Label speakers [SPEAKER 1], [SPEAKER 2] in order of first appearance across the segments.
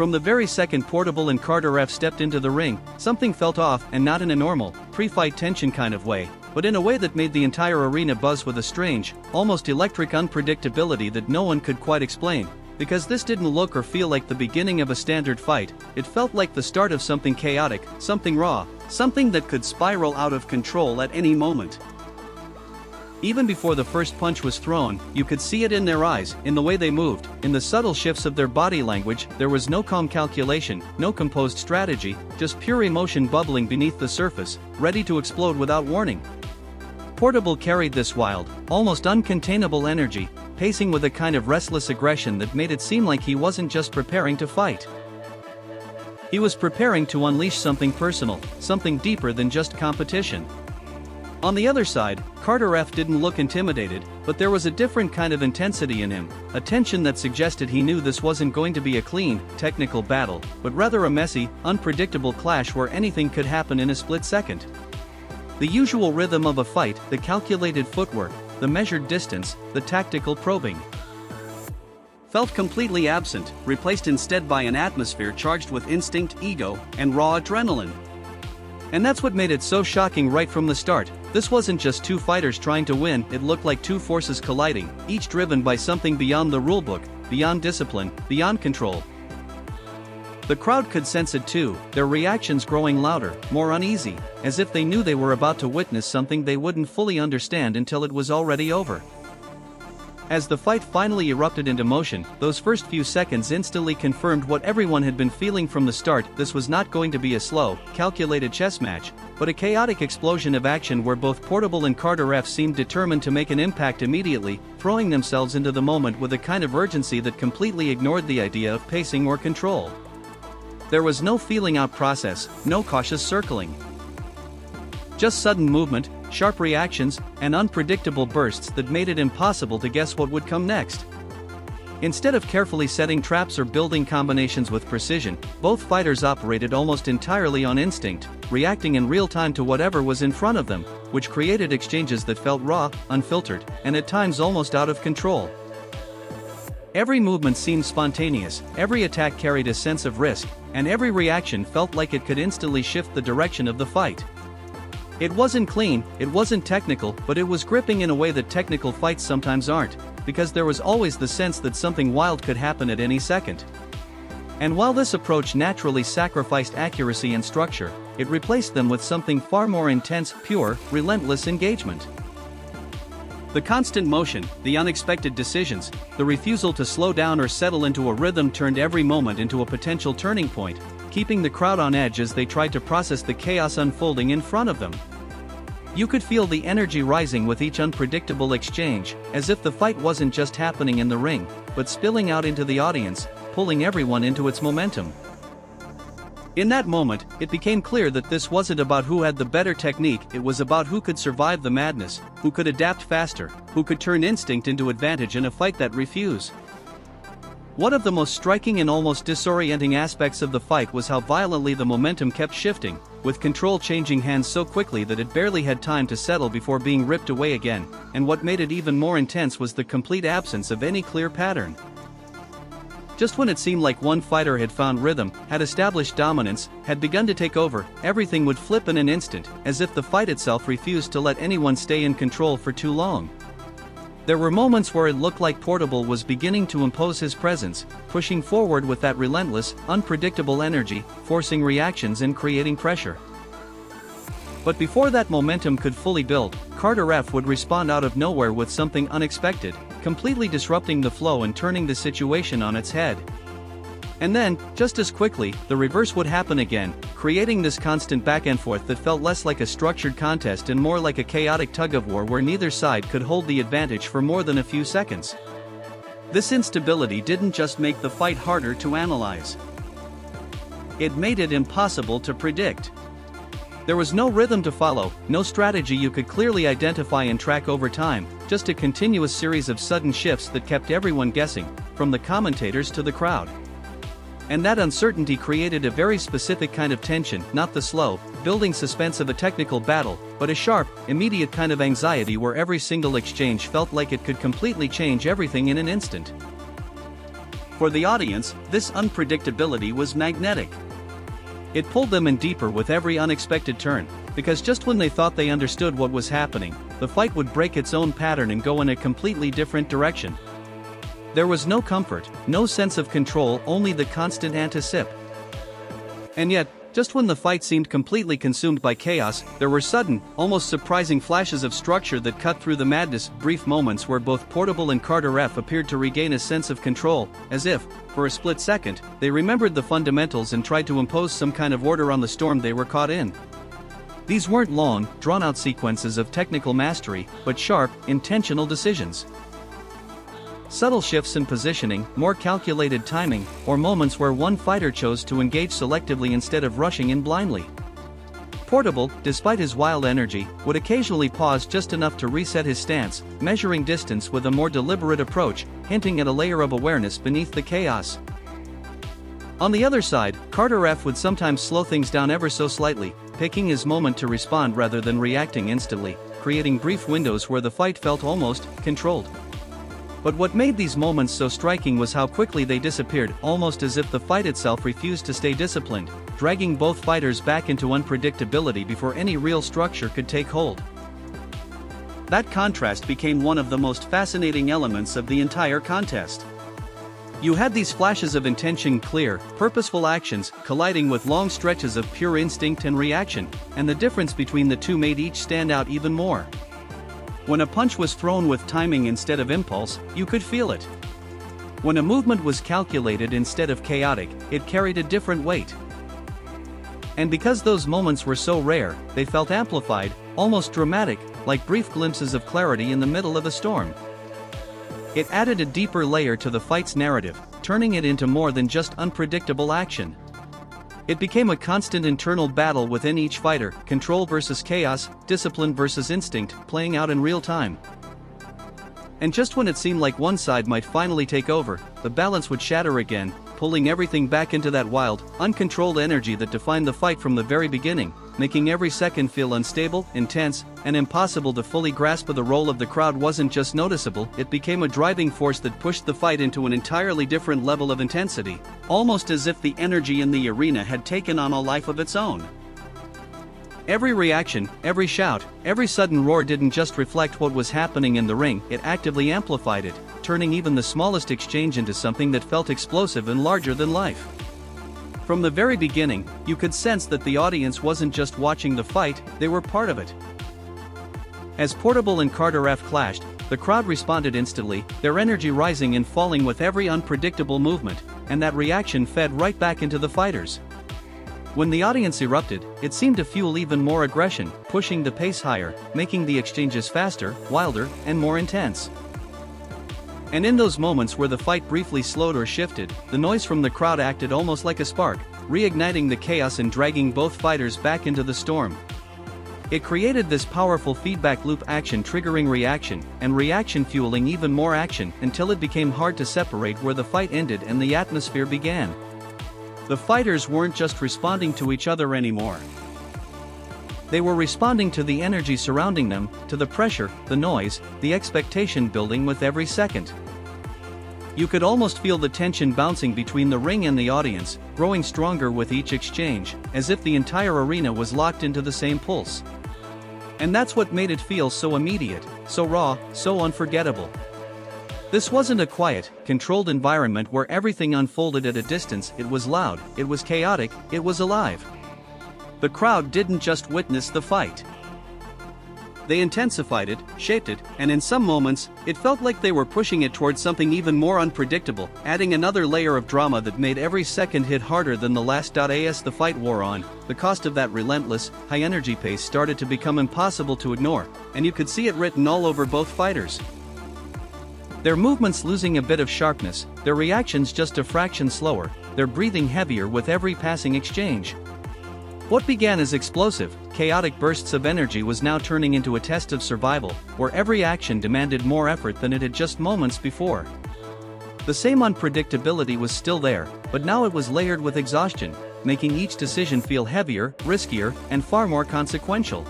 [SPEAKER 1] From the very second Portable and Carter Efe stepped into the ring, something felt off, and not in a normal, pre-fight tension kind of way, but in a way that made the entire arena buzz with a strange, almost electric unpredictability that no one could quite explain. Because this didn't look or feel like the beginning of a standard fight, it felt like the start of something chaotic, something raw, something that could spiral out of control at any moment. Even before the first punch was thrown, you could see it in their eyes, in the way they moved, in the subtle shifts of their body language. There was no calm calculation, no composed strategy, just pure emotion bubbling beneath the surface, ready to explode without warning. Portable carried this wild, almost uncontainable energy, pacing with a kind of restless aggression that made it seem like he wasn't just preparing to fight. He was preparing to unleash something personal, something deeper than just competition. On the other side, Carter Efe didn't look intimidated, but there was a different kind of intensity in him, a tension that suggested he knew this wasn't going to be a clean, technical battle, but rather a messy, unpredictable clash where anything could happen in a split second. The usual rhythm of a fight, the calculated footwork, the measured distance, the tactical probing, felt completely absent, replaced instead by an atmosphere charged with instinct, ego, and raw adrenaline. And that's what made it so shocking right from the start. This wasn't just two fighters trying to win, it looked like two forces colliding, each driven by something beyond the rulebook, beyond discipline, beyond control. The crowd could sense it too, their reactions growing louder, more uneasy, as if they knew they were about to witness something they wouldn't fully understand until it was already over. As the fight finally erupted into motion, those first few seconds instantly confirmed what everyone had been feeling from the start. This was not going to be a slow, calculated chess match, but a chaotic explosion of action where both Portable and Carter Efe seemed determined to make an impact immediately, throwing themselves into the moment with a kind of urgency that completely ignored the idea of pacing or control. There was no feeling out process, no cautious circling. Just sudden movement, sharp reactions, and unpredictable bursts that made it impossible to guess what would come next. Instead of carefully setting traps or building combinations with precision, both fighters operated almost entirely on instinct, reacting in real time to whatever was in front of them, which created exchanges that felt raw, unfiltered, and at times almost out of control. Every movement seemed spontaneous, every attack carried a sense of risk, and every reaction felt like it could instantly shift the direction of the fight. It wasn't clean, it wasn't technical, but it was gripping in a way that technical fights sometimes aren't, because there was always the sense that something wild could happen at any second. And while this approach naturally sacrificed accuracy and structure, it replaced them with something far more intense, pure, relentless engagement. The constant motion, the unexpected decisions, the refusal to slow down or settle into a rhythm turned every moment into a potential turning point, keeping the crowd on edge as they tried to process the chaos unfolding in front of them. You could feel the energy rising with each unpredictable exchange, as if the fight wasn't just happening in the ring, but spilling out into the audience, pulling everyone into its momentum. In that moment, it became clear that this wasn't about who had the better technique, it was about who could survive the madness, who could adapt faster, who could turn instinct into advantage in a fight that refused. One of the most striking and almost disorienting aspects of the fight was how violently the momentum kept shifting, with control changing hands so quickly that it barely had time to settle before being ripped away again, and what made it even more intense was the complete absence of any clear pattern. Just when it seemed like one fighter had found rhythm, had established dominance, had begun to take over, everything would flip in an instant, as if the fight itself refused to let anyone stay in control for too long. There were moments where it looked like Portable was beginning to impose his presence, pushing forward with that relentless, unpredictable energy, forcing reactions and creating pressure. But before that momentum could fully build, Carter Efe would respond out of nowhere with something unexpected, completely disrupting the flow and turning the situation on its head. And then, just as quickly, the reverse would happen again, creating this constant back and forth that felt less like a structured contest and more like a chaotic tug-of-war where neither side could hold the advantage for more than a few seconds. This instability didn't just make the fight harder to analyze. It made it impossible to predict. There was no rhythm to follow, no strategy you could clearly identify and track over time, just a continuous series of sudden shifts that kept everyone guessing, from the commentators to the crowd. And that uncertainty created a very specific kind of tension, not the slow, building suspense of a technical battle, but a sharp, immediate kind of anxiety where every single exchange felt like it could completely change everything in an instant. For the audience, this unpredictability was magnetic. It pulled them in deeper with every unexpected turn, because just when they thought they understood what was happening, the fight would break its own pattern and go in a completely different direction. There was no comfort, no sense of control, only the constant anticipation. And yet, just when the fight seemed completely consumed by chaos, there were sudden, almost surprising flashes of structure that cut through the madness, brief moments where both Portable and Carter Efe appeared to regain a sense of control, as if, for a split second, they remembered the fundamentals and tried to impose some kind of order on the storm they were caught in. These weren't long, drawn-out sequences of technical mastery, but sharp, intentional decisions. Subtle shifts in positioning, more calculated timing, or moments where one fighter chose to engage selectively instead of rushing in blindly. Portable, despite his wild energy, would occasionally pause just enough to reset his stance, measuring distance with a more deliberate approach, hinting at a layer of awareness beneath the chaos. On the other side, Carter Efe would sometimes slow things down ever so slightly, picking his moment to respond rather than reacting instantly, creating brief windows where the fight felt almost controlled. But what made these moments so striking was how quickly they disappeared, almost as if the fight itself refused to stay disciplined, dragging both fighters back into unpredictability before any real structure could take hold. That contrast became one of the most fascinating elements of the entire contest. You had these flashes of intention, clear, purposeful actions, colliding with long stretches of pure instinct and reaction, and the difference between the two made each stand out even more. When a punch was thrown with timing instead of impulse, you could feel it. When a movement was calculated instead of chaotic, it carried a different weight. And because those moments were so rare, they felt amplified, almost dramatic, like brief glimpses of clarity in the middle of a storm. It added a deeper layer to the fight's narrative, turning it into more than just unpredictable action. It became a constant internal battle within each fighter, control versus chaos, discipline versus instinct, playing out in real time. And just when it seemed like one side might finally take over, the balance would shatter again, pulling everything back into that wild, uncontrolled energy that defined the fight from the very beginning, making every second feel unstable, intense, and impossible to fully grasp. The role of the crowd wasn't just noticeable, it became a driving force that pushed the fight into an entirely different level of intensity, almost as if the energy in the arena had taken on a life of its own. Every reaction, every shout, every sudden roar didn't just reflect what was happening in the ring, it actively amplified it, turning even the smallest exchange into something that felt explosive and larger than life. From the very beginning, you could sense that the audience wasn't just watching the fight, they were part of it. As Portable and Carter Efe clashed, the crowd responded instantly, their energy rising and falling with every unpredictable movement, and that reaction fed right back into the fighters. When the audience erupted, it seemed to fuel even more aggression, pushing the pace higher, making the exchanges faster, wilder, and more intense. And in those moments where the fight briefly slowed or shifted, the noise from the crowd acted almost like a spark, reigniting the chaos and dragging both fighters back into the storm. It created this powerful feedback loop, action triggering reaction, and reaction fueling even more action, until it became hard to separate where the fight ended and the atmosphere began. The fighters weren't just responding to each other anymore. They were responding to the energy surrounding them, to the pressure, the noise, the expectation building with every second. You could almost feel the tension bouncing between the ring and the audience, growing stronger with each exchange, as if the entire arena was locked into the same pulse. And that's what made it feel so immediate, so raw, so unforgettable. This wasn't a quiet, controlled environment where everything unfolded at a distance. It was loud, it was chaotic, it was alive. The crowd didn't just witness the fight. They intensified it, shaped it, and in some moments, it felt like they were pushing it towards something even more unpredictable, adding another layer of drama that made every second hit harder than the last. As the fight wore on, the cost of that relentless, high-energy pace started to become impossible to ignore, and you could see it written all over both fighters. Their movements losing a bit of sharpness, their reactions just a fraction slower, their breathing heavier with every passing exchange. What began as explosive, chaotic bursts of energy was now turning into a test of survival, where every action demanded more effort than it had just moments before. The same unpredictability was still there, but now it was layered with exhaustion, making each decision feel heavier, riskier, and far more consequential.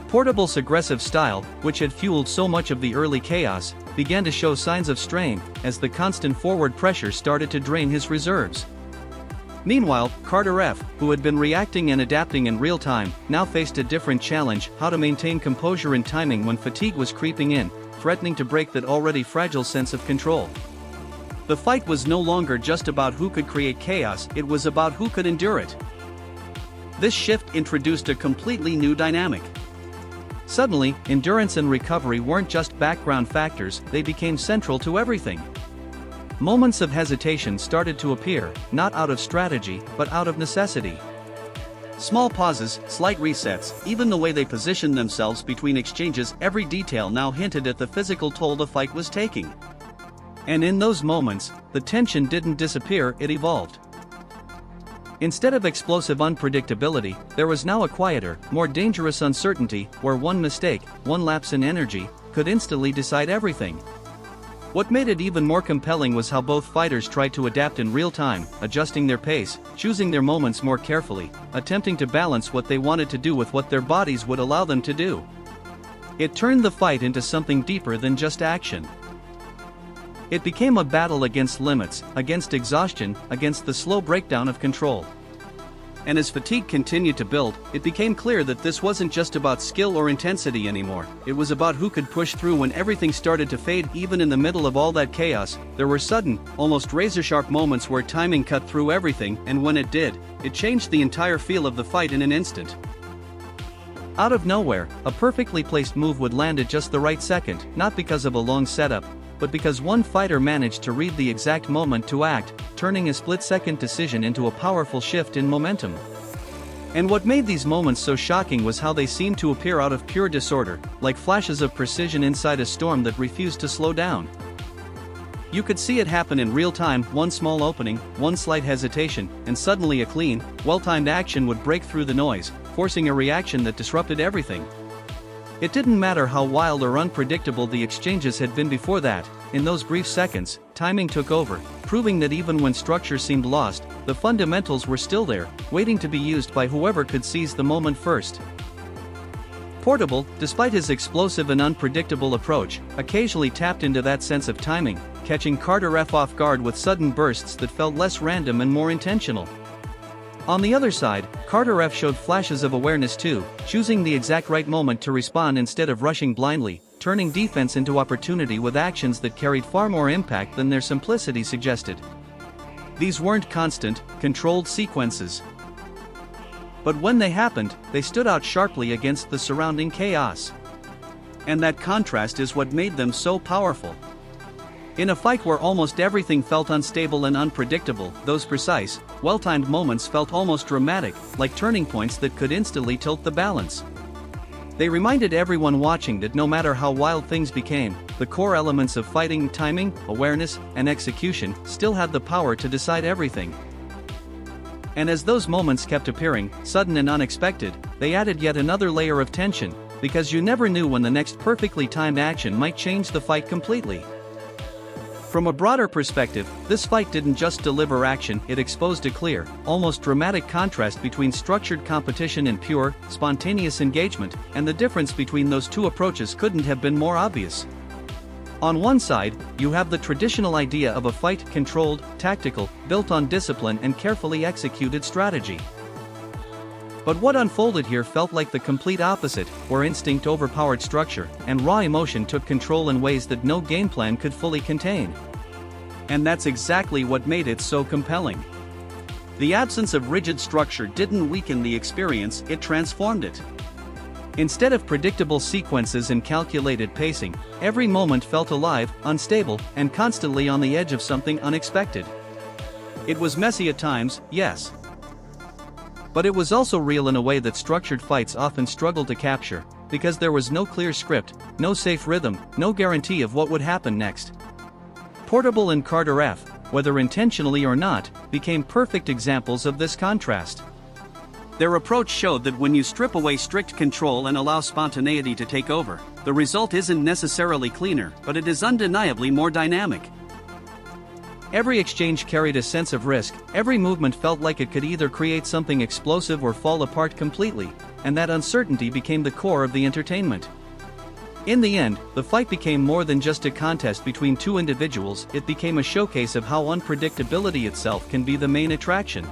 [SPEAKER 1] Portable's aggressive style, which had fueled so much of the early chaos, began to show signs of strain as the constant forward pressure started to drain his reserves. Meanwhile, Carter Efe, who had been reacting and adapting in real time, now faced a different challenge: how to maintain composure and timing when fatigue was creeping in, threatening to break that already fragile sense of control. The fight was no longer just about who could create chaos, it was about who could endure it. This shift introduced a completely new dynamic. Suddenly, endurance and recovery weren't just background factors, they became central to everything. Moments of hesitation started to appear, not out of strategy, but out of necessity. Small pauses, slight resets, even the way they positioned themselves between exchanges, every detail now hinted at the physical toll the fight was taking. And in those moments, the tension didn't disappear, it evolved. Instead of explosive unpredictability, there was now a quieter, more dangerous uncertainty, where one mistake, one lapse in energy, could instantly decide everything. What made it even more compelling was how both fighters tried to adapt in real time, adjusting their pace, choosing their moments more carefully, attempting to balance what they wanted to do with what their bodies would allow them to do. It turned the fight into something deeper than just action. It became a battle against limits, against exhaustion, against the slow breakdown of control. And as fatigue continued to build, it became clear that this wasn't just about skill or intensity anymore. It was about who could push through when everything started to fade. Even in the middle of all that chaos, there were sudden, almost razor-sharp moments where timing cut through everything, and when it did, it changed the entire feel of the fight in an instant. Out of nowhere, a perfectly placed move would land at just the right second, not because of a long setup, but because one fighter managed to read the exact moment to act, turning a split-second decision into a powerful shift in momentum. And what made these moments so shocking was how they seemed to appear out of pure disorder, like flashes of precision inside a storm that refused to slow down. You could see it happen in real time: one small opening, one slight hesitation, and suddenly a clean, well-timed action would break through the noise, forcing a reaction that disrupted everything. It didn't matter how wild or unpredictable the exchanges had been before that, in those brief seconds, timing took over, proving that even when structure seemed lost, the fundamentals were still there, waiting to be used by whoever could seize the moment first. Portable, despite his explosive and unpredictable approach, occasionally tapped into that sense of timing, catching Carter Efe off guard with sudden bursts that felt less random and more intentional. On the other side, Carter Efe showed flashes of awareness too, choosing the exact right moment to respond instead of rushing blindly, turning defense into opportunity with actions that carried far more impact than their simplicity suggested. These weren't constant, controlled sequences. But when they happened, they stood out sharply against the surrounding chaos. And that contrast is what made them so powerful. In a fight where almost everything felt unstable and unpredictable, those precise, well-timed moments felt almost dramatic, like turning points that could instantly tilt the balance. They reminded everyone watching that no matter how wild things became, the core elements of fighting, timing, awareness, and execution, still had the power to decide everything. And as those moments kept appearing, sudden and unexpected, they added yet another layer of tension, because you never knew when the next perfectly timed action might change the fight completely. From a broader perspective, this fight didn't just deliver action, it exposed a clear, almost dramatic contrast between structured competition and pure, spontaneous engagement, and the difference between those two approaches couldn't have been more obvious. On one side, you have the traditional idea of a fight: controlled, tactical, built on discipline and carefully executed strategy. But what unfolded here felt like the complete opposite, where instinct overpowered structure, and raw emotion took control in ways that no game plan could fully contain. And that's exactly what made it so compelling. The absence of rigid structure didn't weaken the experience, it transformed it. Instead of predictable sequences and calculated pacing, every moment felt alive, unstable, and constantly on the edge of something unexpected. It was messy at times, yes. But it was also real in a way that structured fights often struggle to capture, because there was no clear script, no safe rhythm, no guarantee of what would happen next. Portable and Carter Efe, whether intentionally or not, became perfect examples of this contrast. Their approach showed that when you strip away strict control and allow spontaneity to take over, the result isn't necessarily cleaner, but it is undeniably more dynamic. Every exchange carried a sense of risk, every movement felt like it could either create something explosive or fall apart completely, and that uncertainty became the core of the entertainment. In the end, the fight became more than just a contest between two individuals, it became a showcase of how unpredictability itself can be the main attraction.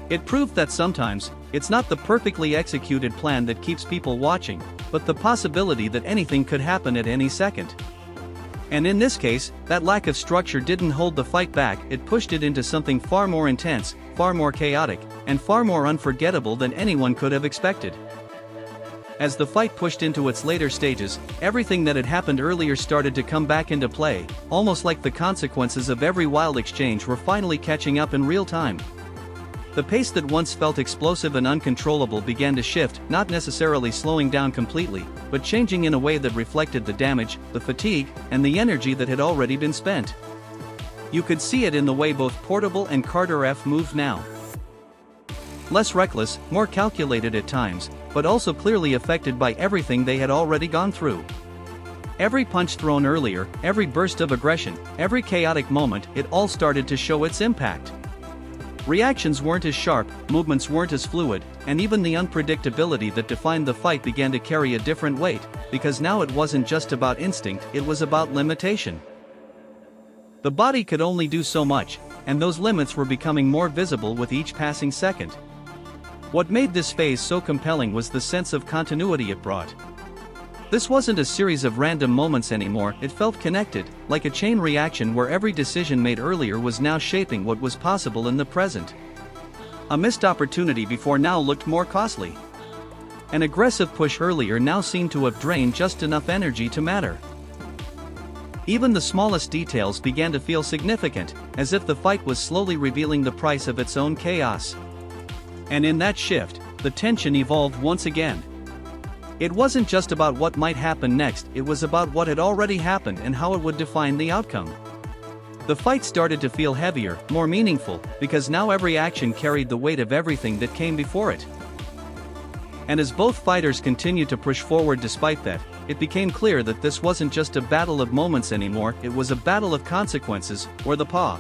[SPEAKER 1] It proved that sometimes, it's not the perfectly executed plan that keeps people watching, but the possibility that anything could happen at any second. And in this case, that lack of structure didn't hold the fight back, it pushed it into something far more intense, far more chaotic, and far more unforgettable than anyone could have expected. As the fight pushed into its later stages, everything that had happened earlier started to come back into play, almost like the consequences of every wild exchange were finally catching up in real time. The pace that once felt explosive and uncontrollable began to shift, not necessarily slowing down completely, but changing in a way that reflected the damage, the fatigue, and the energy that had already been spent. You could see it in the way both Portable and Carter Efe moved now. Less reckless, more calculated at times, but also clearly affected by everything they had already gone through. Every punch thrown earlier, every burst of aggression, every chaotic moment, it all started to show its impact. Reactions weren't as sharp, movements weren't as fluid, and even the unpredictability that defined the fight began to carry a different weight, because now it wasn't just about instinct, it was about limitation. The body could only do so much, and those limits were becoming more visible with each passing second. What made this phase so compelling was the sense of continuity it brought. This wasn't a series of random moments anymore, it felt connected, like a chain reaction where every decision made earlier was now shaping what was possible in the present. A missed opportunity before now looked more costly. An aggressive push earlier now seemed to have drained just enough energy to matter. Even the smallest details began to feel significant, as if the fight was slowly revealing the price of its own chaos. And in that shift, the tension evolved once again. It wasn't just about what might happen next, it was about what had already happened and how it would define the outcome. The fight started to feel heavier, more meaningful, because now every action carried the weight of everything that came before it. And as both fighters continued to push forward despite that, it became clear that this wasn't just a battle of moments anymore, it was a battle of consequences, or the paw.